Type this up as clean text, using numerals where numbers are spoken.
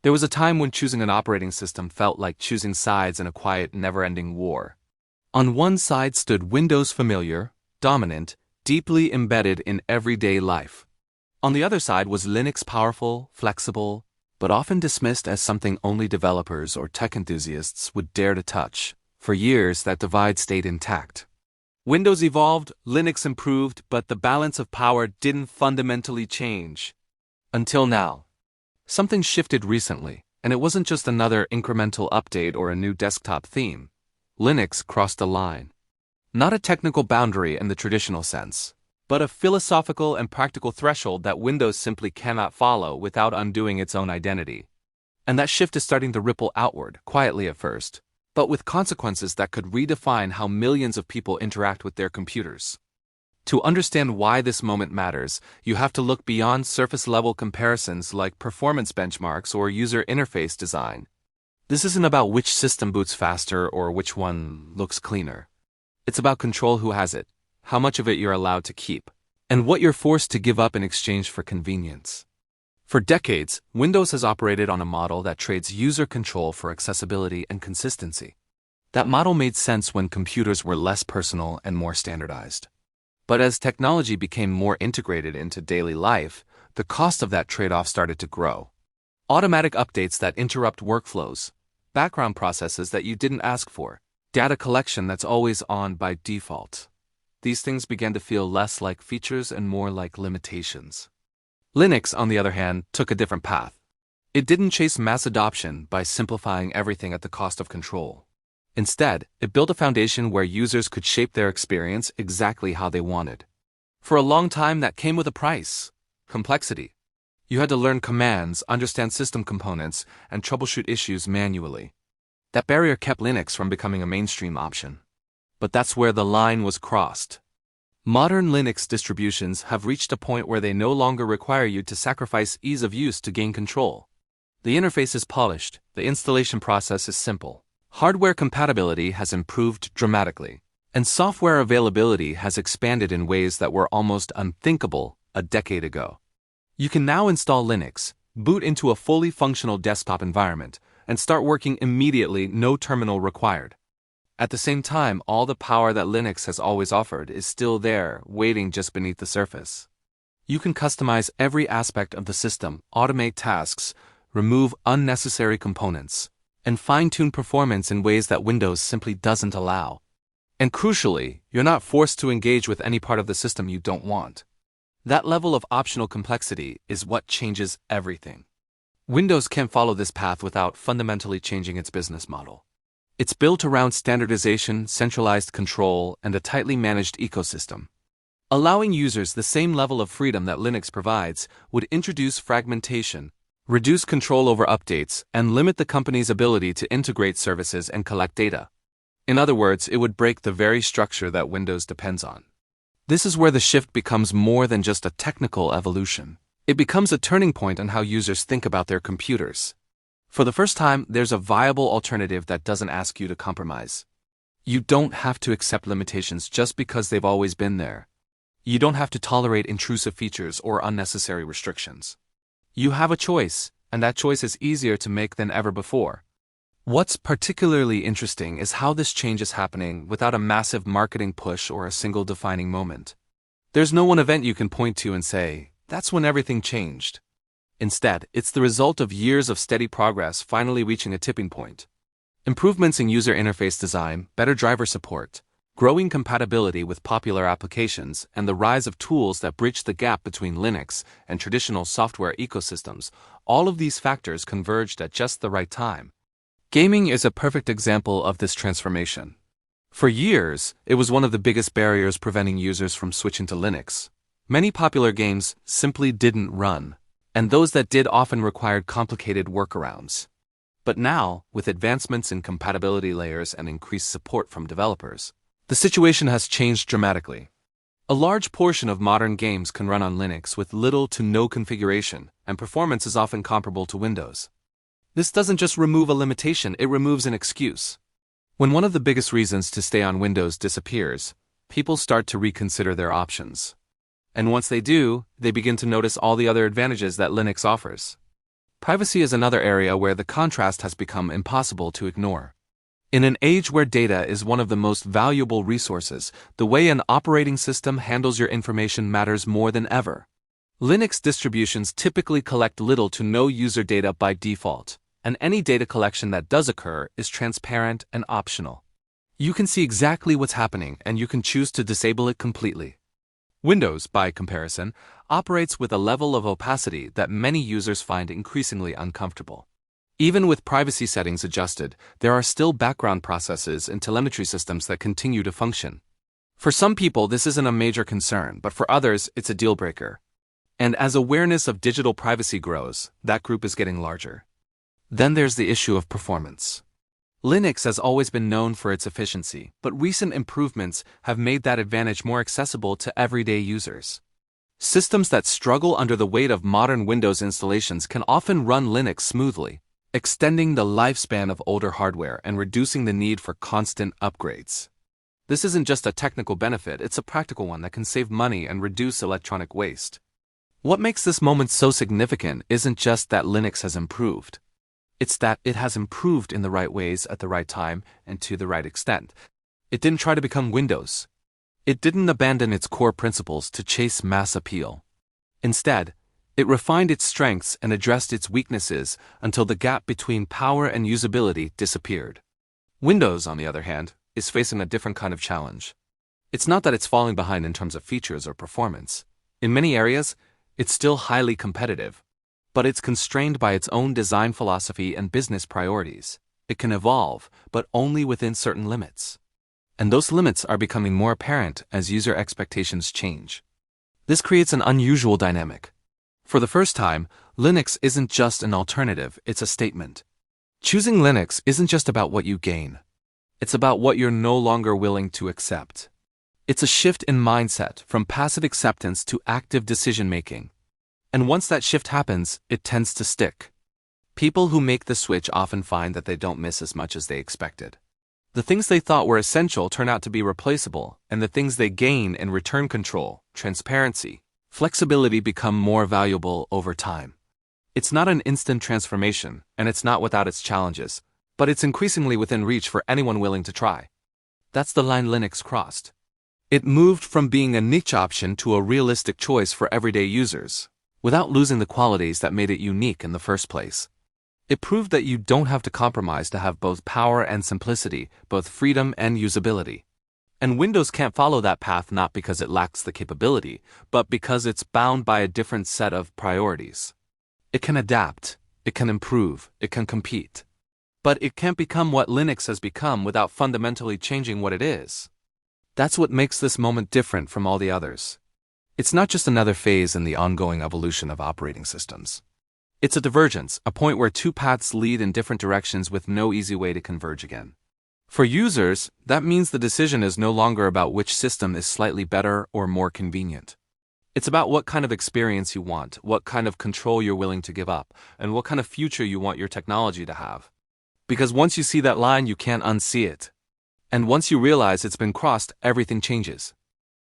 There was a time when choosing an operating system felt like choosing sides in a quiet, never-ending war. On one side stood Windows, familiar, dominant, deeply embedded in everyday life. On the other side was Linux, powerful, flexible, but often dismissed as something only developers or tech enthusiasts would dare to touch. For years, that divide stayed intact. Windows evolved, Linux improved, but the balance of power didn't fundamentally change. Until now. Something shifted recently, and it wasn't just another incremental update or a new desktop theme. Linux crossed a line. Not a technical boundary in the traditional sense, but a philosophical and practical threshold that Windows simply cannot follow without undoing its own identity. And that shift is starting to ripple outward, quietly at first, but with consequences that could redefine how millions of people interact with their computers. To understand why this moment matters, you have to look beyond surface-level comparisons like performance benchmarks or user interface design. This isn't about which system boots faster or which one looks cleaner. It's about control: who has it, how much of it you're allowed to keep, and what you're forced to give up in exchange for convenience. For decades, Windows has operated on a model that trades user control for accessibility and consistency. That model made sense when computers were less personal and more standardized. But as technology became more integrated into daily life, the cost of that trade-off started to grow. Automatic updates that interrupt workflows, background processes that you didn't ask for, data collection that's always on by default. These things began to feel less like features and more like limitations. Linux, on the other hand, took a different path. It didn't chase mass adoption by simplifying everything at the cost of control. Instead, it built a foundation where users could shape their experience exactly how they wanted. For a long time, that came with a price: complexity. You had to learn commands, understand system components, and troubleshoot issues manually. That barrier kept Linux from becoming a mainstream option. But that's where the line was crossed. Modern Linux distributions have reached a point where they no longer require you to sacrifice ease of use to gain control. The interface is polished, the installation process is simple. Hardware compatibility has improved dramatically, and software availability has expanded in ways that were almost unthinkable a decade ago. You can now install Linux, boot into a fully functional desktop environment, and start working immediately, no terminal required. At the same time, all the power that Linux has always offered is still there, waiting just beneath the surface. You can customize every aspect of the system, automate tasks, remove unnecessary components, and fine-tune performance in ways that Windows simply doesn't allow. And crucially, you're not forced to engage with any part of the system you don't want. That level of optional complexity is what changes everything. Windows can't follow this path without fundamentally changing its business model. It's built around standardization, centralized control, and a tightly managed ecosystem. Allowing users the same level of freedom that Linux provides would introduce fragmentation, reduce control over updates, and limit the company's ability to integrate services and collect data. In other words, it would break the very structure that Windows depends on. This is where the shift becomes more than just a technical evolution. It becomes a turning point on how users think about their computers. For the first time, there's a viable alternative that doesn't ask you to compromise. You don't have to accept limitations just because they've always been there. You don't have to tolerate intrusive features or unnecessary restrictions. You have a choice, and that choice is easier to make than ever before. What's particularly interesting is how this change is happening without a massive marketing push or a single defining moment. There's no one event you can point to and say, that's when everything changed. Instead, it's the result of years of steady progress finally reaching a tipping point. Improvements in user interface design, better driver support, growing compatibility with popular applications, and the rise of tools that bridge the gap between Linux and traditional software ecosystems, all of these factors converged at just the right time. Gaming is a perfect example of this transformation. For years, it was one of the biggest barriers preventing users from switching to Linux. Many popular games simply didn't run, and those that did often required complicated workarounds. But now, with advancements in compatibility layers and increased support from developers, the situation has changed dramatically. A large portion of modern games can run on Linux with little to no configuration, and performance is often comparable to Windows. This doesn't just remove a limitation, it removes an excuse. When one of the biggest reasons to stay on Windows disappears, people start to reconsider their options. And once they do, they begin to notice all the other advantages that Linux offers. Privacy is another area where the contrast has become impossible to ignore. In an age where data is one of the most valuable resources, the way an operating system handles your information matters more than ever. Linux distributions typically collect little to no user data by default, and any data collection that does occur is transparent and optional. You can see exactly what's happening, and you can choose to disable it completely. Windows, by comparison, operates with a level of opacity that many users find increasingly uncomfortable. Even with privacy settings adjusted, there are still background processes and telemetry systems that continue to function. For some people, this isn't a major concern, but for others, it's a deal breaker. And as awareness of digital privacy grows, that group is getting larger. Then there's the issue of performance. Linux has always been known for its efficiency, but recent improvements have made that advantage more accessible to everyday users. Systems that struggle under the weight of modern Windows installations can often run Linux smoothly, extending the lifespan of older hardware and reducing the need for constant upgrades. This isn't just a technical benefit, it's a practical one that can save money and reduce electronic waste. What makes this moment so significant isn't just that Linux has improved. It's that it has improved in the right ways at the right time and to the right extent. It didn't try to become Windows. It didn't abandon its core principles to chase mass appeal. Instead, it refined its strengths and addressed its weaknesses until the gap between power and usability disappeared. Windows, on the other hand, is facing a different kind of challenge. It's not that it's falling behind in terms of features or performance. In many areas, it's still highly competitive. But it's constrained by its own design philosophy and business priorities. It can evolve, but only within certain limits. And those limits are becoming more apparent as user expectations change. This creates an unusual dynamic. For the first time, Linux isn't just an alternative, it's a statement. Choosing Linux isn't just about what you gain. It's about what you're no longer willing to accept. It's a shift in mindset from passive acceptance to active decision-making. And once that shift happens, it tends to stick. People who make the switch often find that they don't miss as much as they expected. The things they thought were essential turn out to be replaceable, and the things they gain in return control, transparency, flexibility become more valuable over time. It's not an instant transformation, and it's not without its challenges, but it's increasingly within reach for anyone willing to try. That's the line Linux crossed. It moved from being a niche option to a realistic choice for everyday users, without losing the qualities that made it unique in the first place. It proved that you don't have to compromise to have both power and simplicity, both freedom and usability. And Windows can't follow that path not because it lacks the capability, but because it's bound by a different set of priorities. It can adapt, it can improve, it can compete. But it can't become what Linux has become without fundamentally changing what it is. That's what makes this moment different from all the others. It's not just another phase in the ongoing evolution of operating systems. It's a divergence, a point where two paths lead in different directions with no easy way to converge again. For users, that means the decision is no longer about which system is slightly better or more convenient. It's about what kind of experience you want, what kind of control you're willing to give up, and what kind of future you want your technology to have. Because once you see that line, you can't unsee it. And once you realize it's been crossed, everything changes.